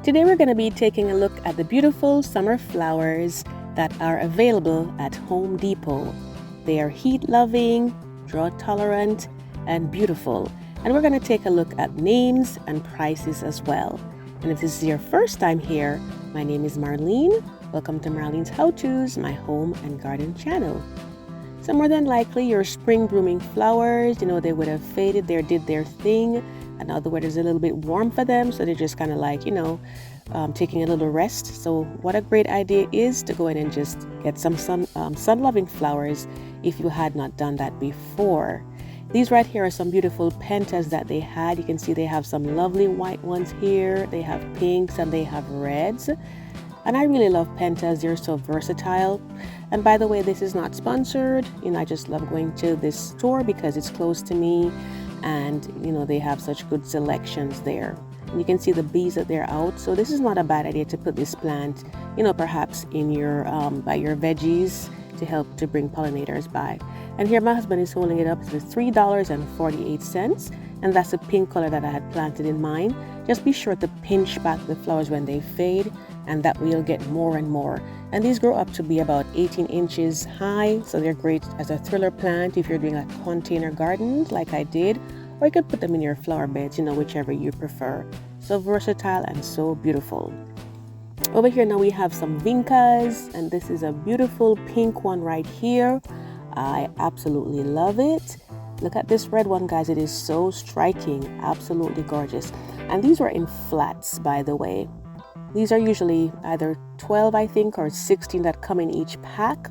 Today we're going to be taking a look at the beautiful summer flowers that are available at Home Depot. They are heat-loving, drought-tolerant, and beautiful. And we're going to take a look at names and prices as well. And if this is your first time here, my name is Marlene. Welcome to Marlene's How-Tos, my home and garden channel. So more than likely your spring blooming flowers, they would have faded, they did their thing. And now the weather's a little bit warm for them, so they're just kind of like, taking a little rest. So what a great idea is to go in and just get some sun-loving flowers if you had not done that before. These right here are some beautiful pentas that they had. You can see they have some lovely white ones here. They have pinks and they have reds. And I really love pentas. They're so versatile. And by the way, this is not sponsored. I just love going to this store because it's close to me. And they have such good selections there. And you can see the bees that they're out. So this is not a bad idea to put this plant, perhaps in your by your veggies to help to bring pollinators by. And here my husband is holding it up for $3.48, and that's the pink color that I had planted in mine. Just be sure to pinch back the flowers when they fade, and that way you'll get more and more. And these grow up to be about 18 inches high, so they're great as a thriller plant if you're doing a container garden like I did, or you could put them in your flower beds, whichever you prefer. So versatile and so beautiful. Over here now we have some vincas, and this is a beautiful pink one right here. I absolutely love it. Look at this red one, guys. It is so striking, absolutely gorgeous. And these were in flats, by the way. These are usually either 12, I think, or 16 that come in each pack.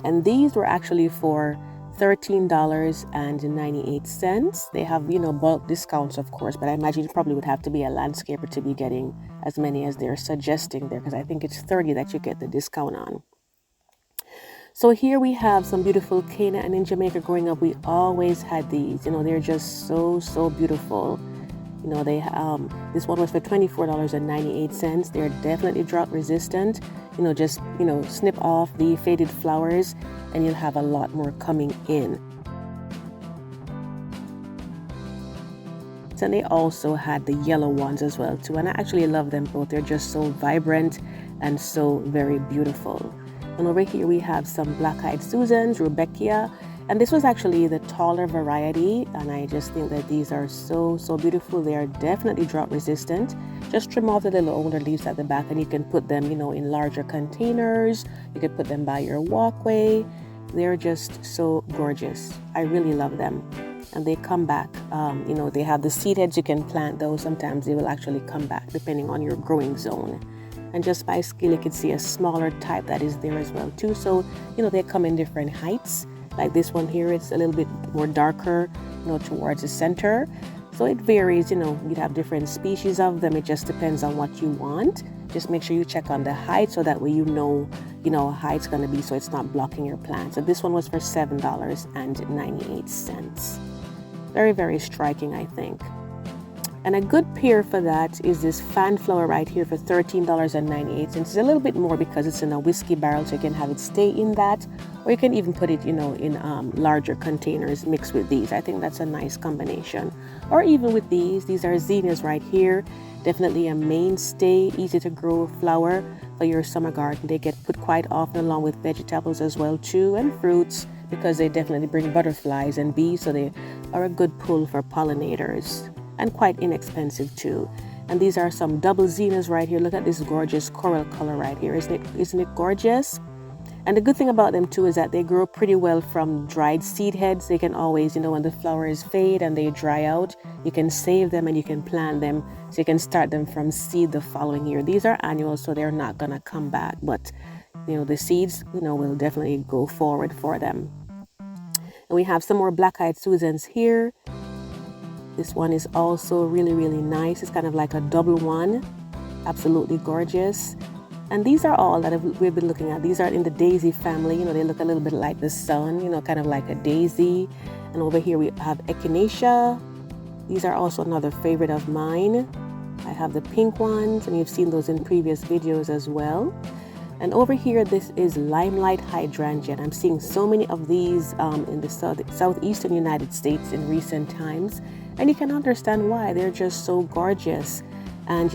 And these were actually for $13.98. They have, bulk discounts, of course, but I imagine you probably would have to be a landscaper to be getting as many as they're suggesting there, because I think it's 30 that you get the discount on. So here we have some beautiful Cana, and in Jamaica growing up, we always had these. They're just so beautiful. This one was for $24.98. They're definitely drought resistant. Just snip off the faded flowers and you'll have a lot more coming in. And they also had the yellow ones as well too, and I actually love them both. They're just so vibrant and so very beautiful. And over here we have some black-eyed Susans, Rudbeckia, and this was actually the taller variety, and I just think that these are so beautiful. They are definitely drought resistant. Just trim off the little older leaves at the back and you can put them, in larger containers. You could put them by your walkway. They're just so gorgeous. I really love them. And they come back, they have the seed heads. You can plant those. Sometimes they will actually come back depending on your growing zone. And just by scale, you can see a smaller type that is there as well too. So, they come in different heights. Like this one here, it's a little bit more darker, towards the center. So it varies, you'd have different species of them. It just depends on what you want. Just make sure you check on the height so that way how high it's going to be so it's not blocking your plant. So this one was for $7.98. Very, very striking, I think. And a good pair for that is this fan flower right here for $13.98. It's a little bit more because it's in a whiskey barrel, so you can have it stay in that, or you can even put it, in larger containers mixed with these. I think that's a nice combination. Or even with these are zinnias right here. Definitely a mainstay, easy to grow flower for your summer garden. They get put quite often along with vegetables as well too, and fruits, because they definitely bring butterflies and bees, so they are a good pull for pollinators. And quite inexpensive too. And these are some double zinnias right here. Look at this gorgeous coral color right here. Isn't it gorgeous? And the good thing about them too is that they grow pretty well from dried seed heads. They can always, when the flowers fade and they dry out, you can save them and you can plant them, so you can start them from seed the following year. These are annual, so they're not gonna come back, but the seeds will definitely go forward for them. And we have some more black-eyed Susans here. This one is also really nice. It's kind of like a double one. Absolutely gorgeous. And these are all that we've been looking at. These are in the daisy family. They look a little bit like the sun, kind of like a daisy. And over here we have echinacea. These are also another favorite of mine. I have the pink ones, and you've seen those in previous videos as well. And over here, this is limelight hydrangea. I'm seeing so many of these in the southeastern United States in recent times. And you can understand why. They're just so gorgeous. And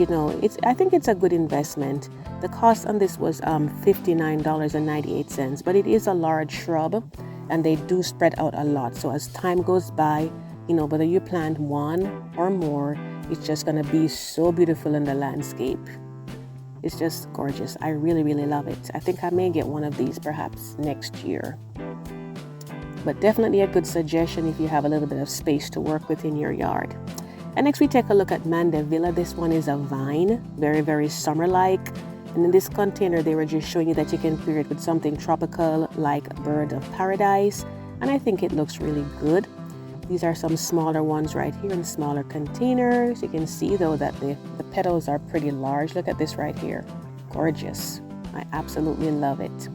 I think it's a good investment. The cost on this was $59.98, but it is a large shrub and they do spread out a lot. So as time goes by, whether you plant one or more, it's just going to be so beautiful in the landscape. It's just gorgeous. I really, really love it. I think I may get one of these perhaps next year. But definitely a good suggestion if you have a little bit of space to work with in your yard. And next we take a look at Mandevilla. This one is a vine, very, very summer-like. And in this container, they were just showing you that you can pair it with something tropical like bird of paradise. And I think it looks really good. These are some smaller ones right here in smaller containers. You can see though that the petals are pretty large. Look at this right here. Gorgeous. I absolutely love it.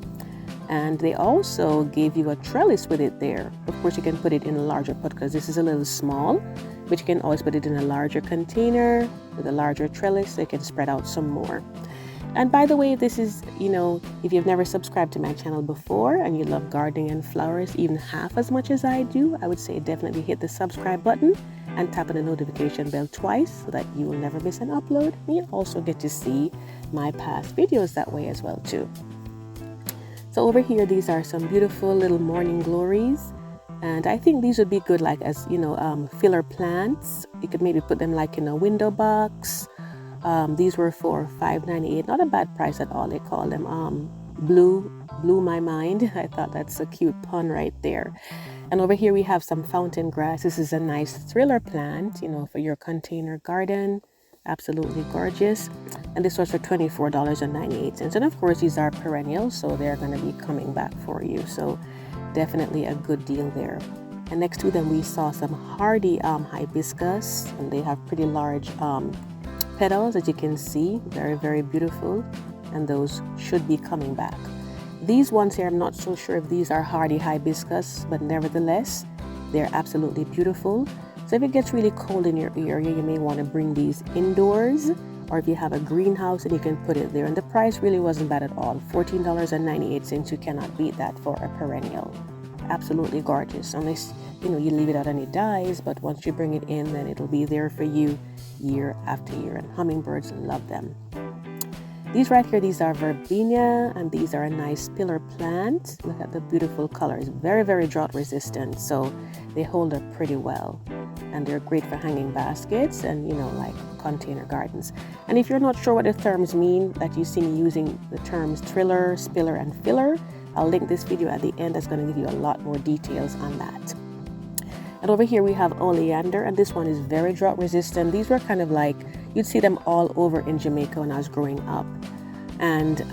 And they also gave you a trellis with it there. Of course, you can put it in a larger pot because this is a little small, but you can always put it in a larger container with a larger trellis so you can spread out some more. And by the way, this is, if you've never subscribed to my channel before and you love gardening and flowers even half as much as I do, I would say definitely hit the subscribe button and tap on the notification bell twice so that you will never miss an upload. And you also get to see my past videos that way as well too. So over here, these are some beautiful little morning glories. And I think these would be good like as, filler plants. You could maybe put them like in a window box. These were for $5.98. Not a bad price at all. They call them blew my mind. I thought that's a cute pun right there. And over here we have some fountain grass. This is a nice thriller plant, for your container garden. Absolutely gorgeous. And this was for $24.98. And of course, these are perennials, so they're going to be coming back for you. So definitely a good deal there. And next to them, we saw some hardy hibiscus, and they have pretty large petals, as you can see. Very, very beautiful. And those should be coming back. These ones here, I'm not so sure if these are hardy hibiscus, but nevertheless, they're absolutely beautiful. So if it gets really cold in your area, you may want to bring these indoors, or if you have a greenhouse and you can put it there. And the price really wasn't bad at all. $14.98. You cannot beat that for a perennial. Absolutely gorgeous. Unless, you leave it out and it dies, but once you bring it in, then it'll be there for you year after year. And hummingbirds love them. These right here, these are verbena, and these are a nice pillar plant. Look at the beautiful colors. Very, very drought resistant. So they hold up pretty well. And they're great for hanging baskets and, like container gardens. And if you're not sure what the terms mean, that you see me using the terms triller, spiller, and filler, I'll link this video at the end. That's going to give you a lot more details on that. And over here we have oleander, and this one is very drought resistant. These were kind of like, you'd see them all over in Jamaica when I was growing up. And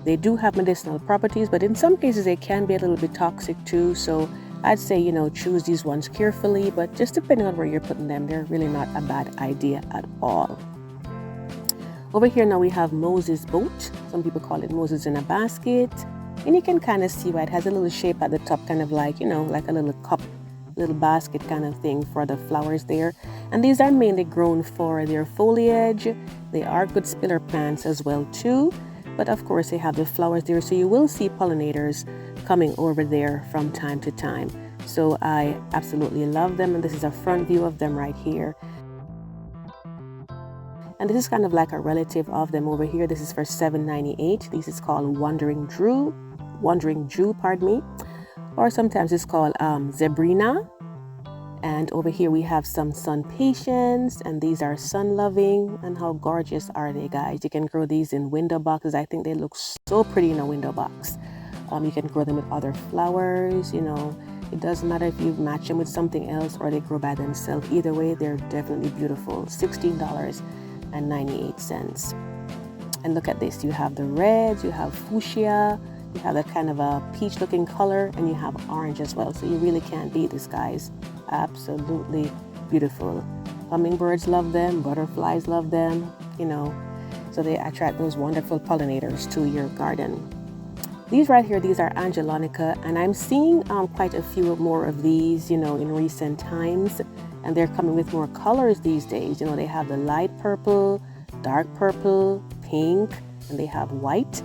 they do have medicinal properties, but in some cases they can be a little bit toxic too. So I'd say, choose these ones carefully, but just depending on where you're putting them, they're really not a bad idea at all. Over here now we have Moses boat. Some people call it Moses in a basket. And you can kind of see why it has a little shape at the top, kind of like, like a little cup, little basket kind of thing for the flowers there. And these are mainly grown for their foliage. They are good spiller plants as well too. But of course they have the flowers there, so you will see pollinators coming over there from time to time. So I absolutely love them, and this is a front view of them right here. And this is kind of like a relative of them over here. This is for $7.98. This is called Wandering Jew, pardon me. Or sometimes it's called Zebrina. And over here we have some sun patience, and these are sun loving. And how gorgeous are they, guys? You can grow these in window boxes. I think they look so pretty in a window box. You can grow them with other flowers, It doesn't matter if you match them with something else or they grow by themselves. Either way, they're definitely beautiful. $16.98. And look at this. You have the reds, you have fuchsia, you have that kind of a peach looking color, and you have orange as well. So you really can't beat this, guys. Absolutely beautiful. Hummingbirds love them, butterflies love them, so they attract those wonderful pollinators to your garden. These right here, these are Angelica, and I'm seeing quite a few more of these, in recent times, and they're coming with more colors these days. They have the light purple, dark purple, pink, and they have white.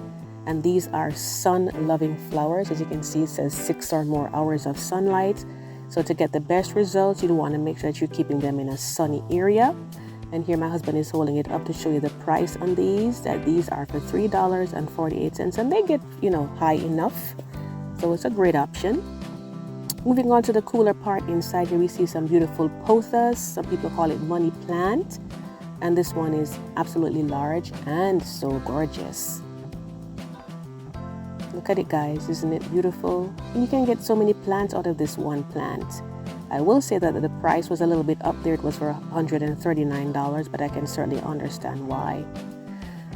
And these are sun-loving flowers. As you can see, it says 6 or more hours of sunlight. So to get the best results, you want to make sure that you're keeping them in a sunny area. And here my husband is holding it up to show you the price on these, that these are for $3.48, and they get, high enough. So it's a great option. Moving on to the cooler part, inside here we see some beautiful pothos. Some people call it money plant. And this one is absolutely large and so gorgeous. Look at it, guys. Isn't it beautiful? And you can get so many plants out of this one plant. I will say that the price was a little bit up there. It was for $139, but I can certainly understand why.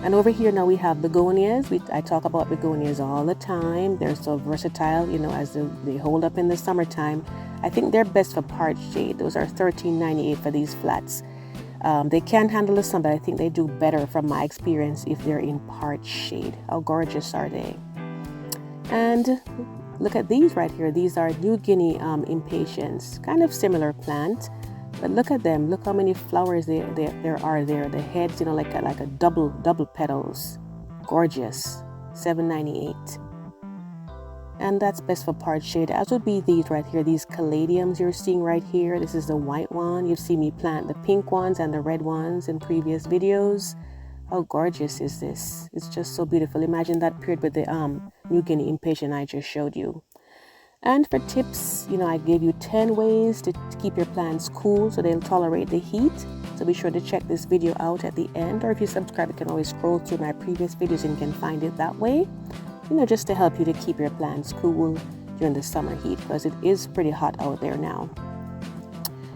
And over here now we have begonias. I talk about begonias all the time. They're so versatile, as they hold up in the summertime. I think they're best for parch shade. Those are $13.98 for these flats. They can handle the sun, but I think they do better from my experience if they're in parch shade. How gorgeous are they? And look at these right here. These are New Guinea impatiens, kind of similar plant, but look at them. Look how many flowers there are there. The heads, like a double petals. Gorgeous. $7.98. And that's best for parch shade, as would be these right here. These caladiums you're seeing right here. This is the white one. You've seen me plant the pink ones and the red ones in previous videos. How gorgeous is this? It's just so beautiful. Imagine that paired with the New Guinea impatient I just showed you. And for tips, I gave you 10 ways to keep your plants cool so they'll tolerate the heat. So be sure to check this video out at the end, or if you subscribe, you can always scroll through my previous videos and you can find it that way. Just to help you to keep your plants cool during the summer heat, because it is pretty hot out there now.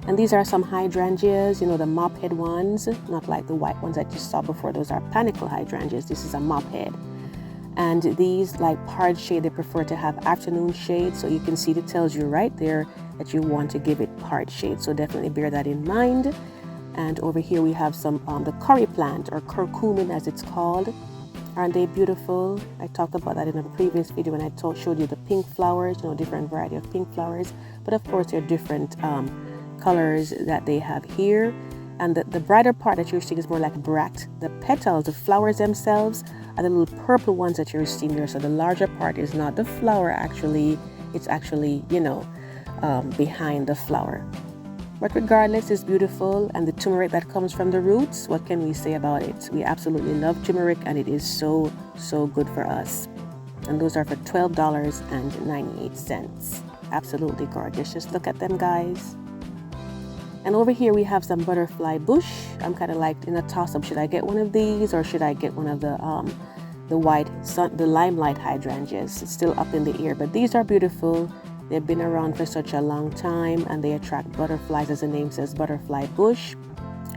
And these are some hydrangeas, the mop head ones, not like the white ones that you saw before. Those are panicle hydrangeas. This is a mop head. And these, like parch shade, they prefer to have afternoon shade. So you can see it tells you right there that you want to give it parch shade. So definitely bear that in mind. And over here we have some the curry plant, or curcumin as it's called. Aren't they beautiful? I talked about that in a previous video when I showed you the pink flowers, different variety of pink flowers. But of course, there are different colors that they have here. And the brighter part that you're seeing is more like bract. The petals, the flowers themselves, are the little purple ones that you're seeing there. So the larger part is not the flower actually. It's actually, behind the flower. But regardless, it's beautiful. And the turmeric that comes from the roots, what can we say about it? We absolutely love turmeric, and it is so, so good for us. And those are for $12.98. Absolutely gorgeous. Just look at them, guys. And over here we have some butterfly bush. I'm kind of like in a toss-up. Should I get one of these, or should I get one of the limelight hydrangeas? It's still up in the air, but these are beautiful. They've been around for such a long time, and they attract butterflies, as the name says, butterfly bush.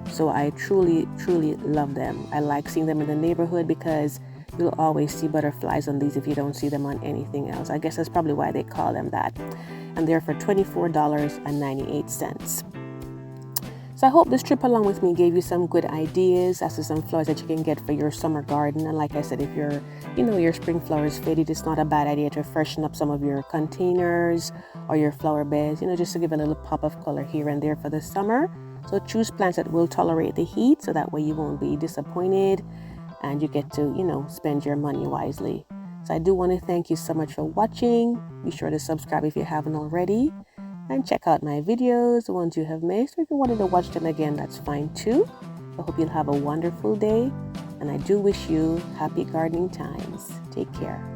So I truly, truly love them. I like seeing them in the neighborhood because you'll always see butterflies on these if you don't see them on anything else. I guess that's probably why they call them that. And they're for $24.98. So I hope this trip along with me gave you some good ideas as to some flowers that you can get for your summer garden. And like I said, if your spring flowers faded, it's not a bad idea to freshen up some of your containers or your flower beds, just to give a little pop of color here and there for the summer. So choose plants that will tolerate the heat, so that way you won't be disappointed and you get to, spend your money wisely. So I do want to thank you so much for watching. Be sure to subscribe if you haven't already. And check out my videos, the ones you have missed. Or if you wanted to watch them again, that's fine too. I hope you'll have a wonderful day. And I do wish you happy gardening times. Take care.